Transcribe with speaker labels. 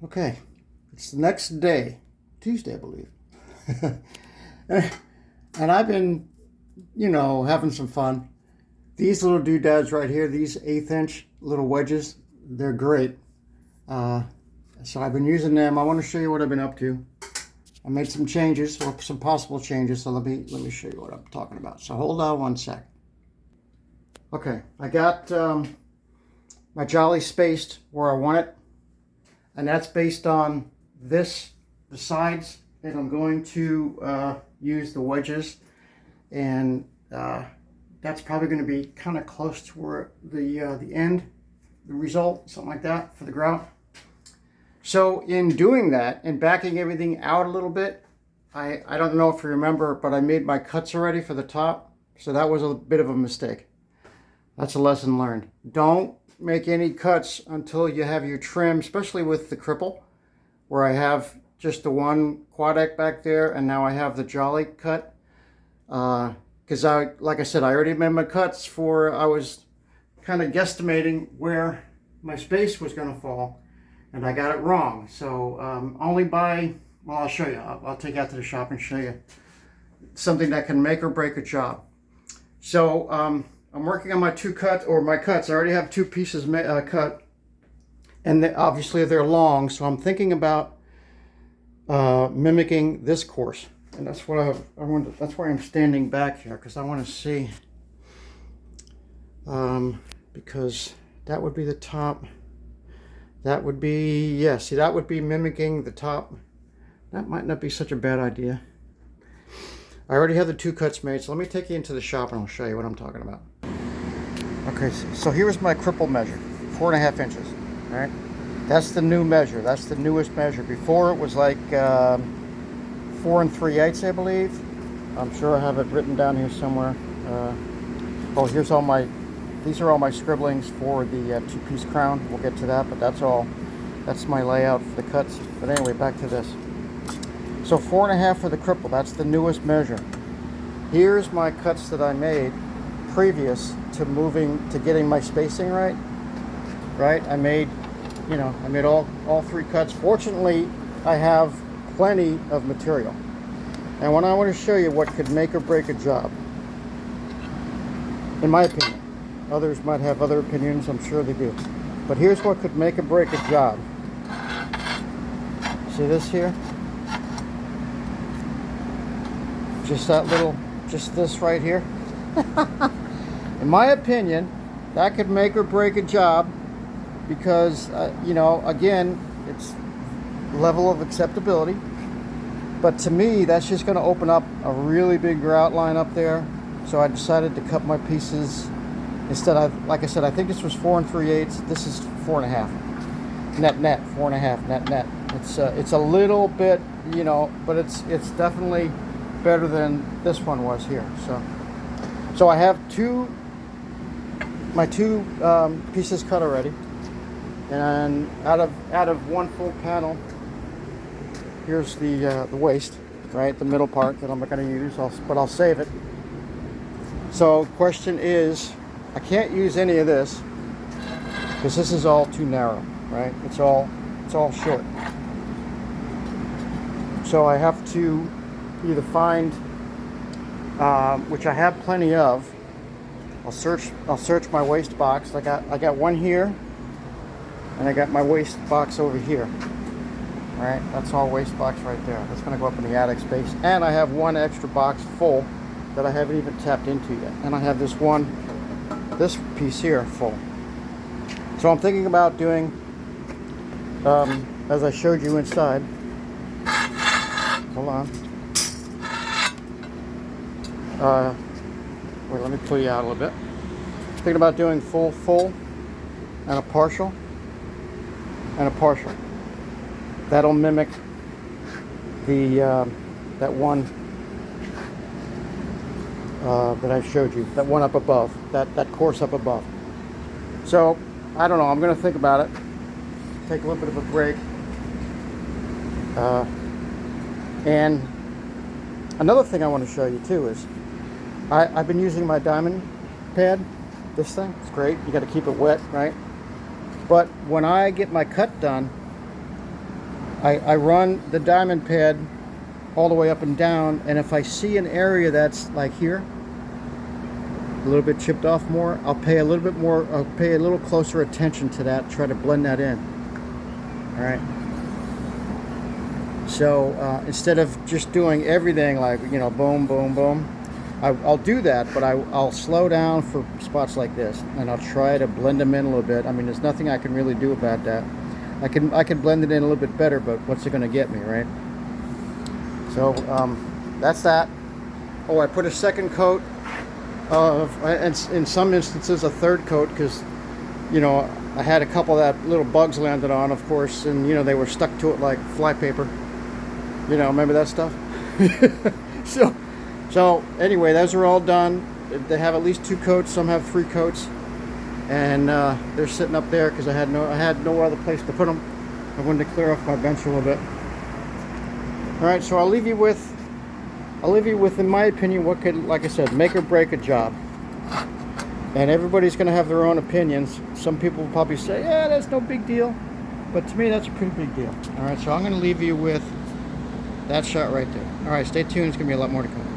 Speaker 1: Okay, it's the next day, Tuesday, I believe. And I've been, having some fun. These little doodads right here, these 1/8" little wedges, they're great. Uh, so I've been using them. I want to show you what I've been up to. I made some changes, or some possible changes, so let me show you what I'm talking about. So hold on one sec. Okay, I got my jolly spaced where I want it, and that's based on the sides, and I'm going to use the wedges, and that's probably going to be kind of close to where the end, the result, something like that for the grout. So in doing that and backing everything out a little bit, I don't know if you remember, but I made my cuts already for the top, so that was a bit of a mistake. That's a lesson learned. Don't make any cuts until you have your trim, especially with the cripple, where I have just the one Quadec back there, and now I have the Jolly cut. Because like I said, I already made my cuts I was kind of guesstimating where my space was going to fall, and I got it wrong. So well, I'll show you. I'll take you out to the shop and show you something that can make or break a job. So I'm working on my cuts. I already have two pieces cut, and obviously they're long. So I'm thinking about mimicking this course, and that's what I want. That's why I'm standing back here, because I want to see. Because that would be the top. That would be, yeah. See, that would be mimicking the top. That might not be such a bad idea. I already have the two cuts made, so let me take you into the shop and I'll show you what I'm talking about. Okay, so here's my cripple measure, 4.5 inches. All right, that's the new measure. That's the newest measure. Before it was like 4 3/8, I believe. I'm sure I have it written down here somewhere. Here's all these are all my scribblings for the two-piece crown. We'll get to that, but that's my layout for the cuts. But anyway, back to this. So 4.5 for the cripple, that's the newest measure. Here's my cuts that I made previous to getting my spacing right. I made all three cuts. Fortunately, I have plenty of material. And when I want to show you what could make or break a job, in my opinion, others might have other opinions, I'm sure they do. But here's what could make or break a job. See this here? Just this right here. In my opinion, that could make or break a job, because, again, it's level of acceptability. But to me, that's just going to open up a really big grout line up there. So I decided to cut my pieces. Instead, like I said, I think this was 4 3/8. This is 4.5. Net, 4.5 net. It's a little bit, but it's definitely better than this one was here. So I have my two pieces cut already, and out of one full panel, here's the waist, right, the middle part that I'm not going to use, but I'll save it. So question is, I can't use any of this because this is all too narrow, right? It's all short. So I have to either find, which I have plenty of. I'll search my waist box. I got one here, and I got my waist box over here. All right, that's all waist box right there. That's going to go up in the attic space. And I have one extra box full that I haven't even tapped into yet. And I have this piece here full. So I'm thinking about doing, as I showed you inside. Hold on. Wait, let me pull you out a little bit. Thinking about doing full, and a partial, and a partial. That'll mimic that one that I showed you. That one up above. That course up above. So I don't know. I'm going to think about it. Take a little bit of a break. And another thing I want to show you too is I've been using my diamond pad. This thing, it's great. You got to keep it wet, right? But when I get my cut done, I run the diamond pad all the way up and down, and if I see an area that's like here, a little bit chipped off more, I'll pay a little closer attention to that, try to blend that in. All right. So instead of just doing everything like, you know, boom, boom, boom, I'll do that, but I'll slow down for spots like this, and I'll try to blend them in a little bit. I mean, there's nothing I can really do about that. I can blend it in a little bit better, but what's it going to get me, right? So that's that. Oh, I put a second coat and in some instances a third coat, because, you know, I had a couple that little bugs landed on, of course, and, you know, they were stuck to it like flypaper. You know, remember that stuff? So anyway, those are all done. They have at least 2 coats. Some have 3 coats, and they're sitting up there because I had no other place to put them. I wanted to clear off my bench a little bit. All right, so I'll leave you with, in my opinion, what could, like I said, make or break a job. And everybody's going to have their own opinions. Some people will probably say, yeah, that's no big deal. But to me, that's a pretty big deal. All right, so I'm going to leave you with that shot right there. All right, stay tuned. There's going to be a lot more to come.